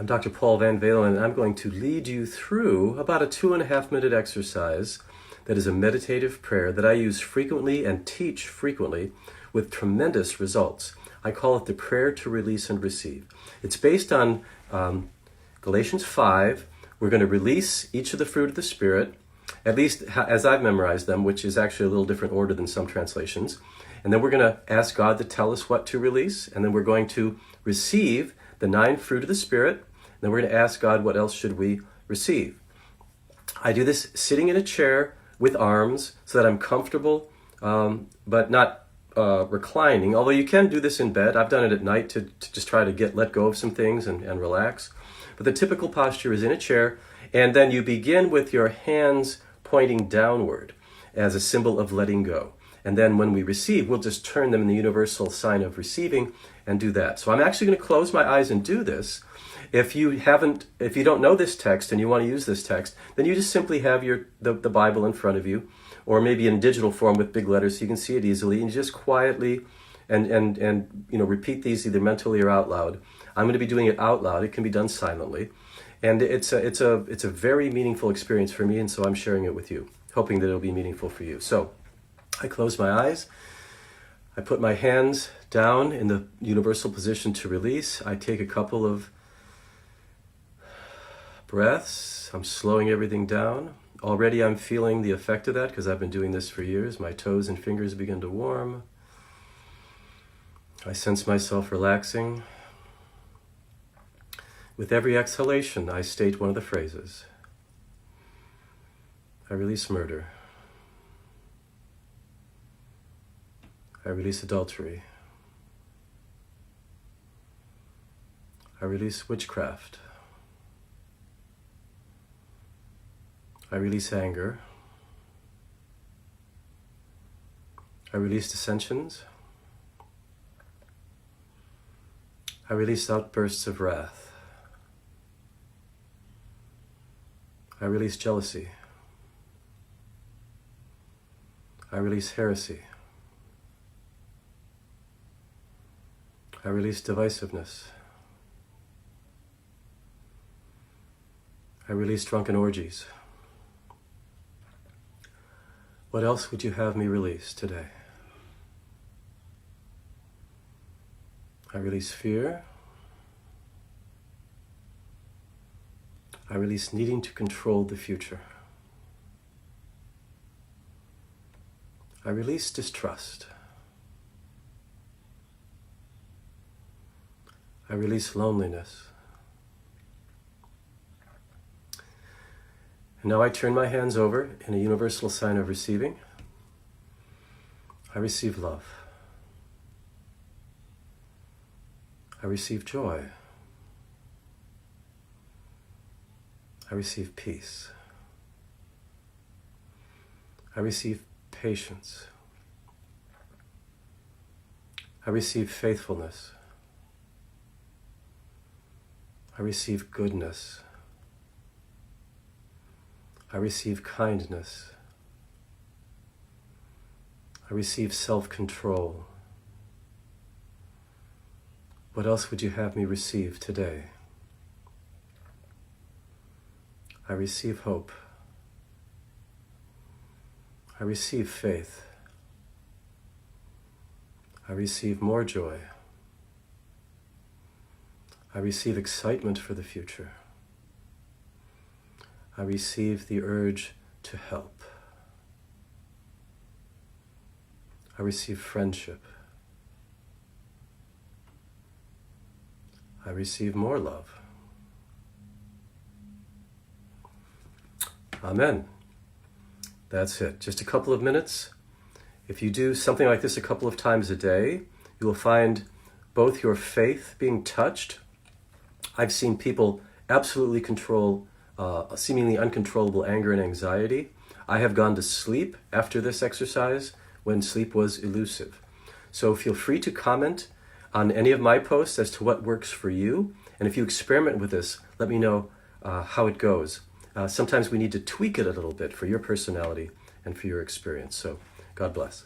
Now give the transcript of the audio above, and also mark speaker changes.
Speaker 1: I'm Dr. Paul Van Valen, and I'm going to lead you through about a 2.5-minute exercise that is a meditative prayer that I use frequently and teach frequently with tremendous results. I call it the prayer to release and receive. It's based on Galatians 5. We're going to release each of the fruit of the Spirit, at least as I've memorized them, which is actually a little different order than some translations. And then we're going to ask God to tell us what to release, and then we're going to receive the 9 fruit of the Spirit, and then we're going to ask God, what else should we receive? I do this sitting in a chair with arms so that I'm comfortable, but not reclining, although you can do this in bed. I've done it at night to just try to let go of some things and relax. But the typical posture is in a chair, and then you begin with your hands pointing downward as a symbol of letting go. And then when we receive, we'll just turn them in the universal sign of receiving and do that. So I'm actually going to close my eyes and do this. If you don't know this text and you want to use this text, then you just simply have the Bible in front of you, or maybe in digital form with big letters so you can see it easily, and you just quietly and repeat these either mentally or out loud. I'm going to be doing it out loud. It can be done silently, and it's a very meaningful experience for me, and so I'm sharing it with you, hoping that it'll be meaningful for you. So I close my eyes. I put my hands down in the universal position to release. I take a couple of breaths. I'm slowing everything down. Already I'm feeling the effect of that because I've been doing this for years. My toes and fingers begin to warm. I sense myself relaxing. With every exhalation, I state one of the phrases. I release murder. I release adultery. I release witchcraft. I release anger. I release dissensions. I release outbursts of wrath. I release jealousy. I release heresy. I release divisiveness. I release drunken orgies. What else would you have me release today? I release fear. I release needing to control the future. I release distrust. I release loneliness. And now I turn my hands over in a universal sign of receiving. I receive love. I receive joy. I receive peace. I receive patience. I receive faithfulness. I receive goodness. I receive kindness. I receive self-control. What else would you have me receive today? I receive hope. I receive faith. I receive more joy. I receive excitement for the future. I receive the urge to help. I receive friendship. I receive more love. Amen. That's it. Just a couple of minutes. If you do something like this a couple of times a day, you will find both your faith being touched. I've seen people absolutely control seemingly uncontrollable anger and anxiety. I have gone to sleep after this exercise when sleep was elusive. So feel free to comment on any of my posts as to what works for you. And if you experiment with this, let me know how it goes. Sometimes we need to tweak it a little bit for your personality and for your experience. So God bless.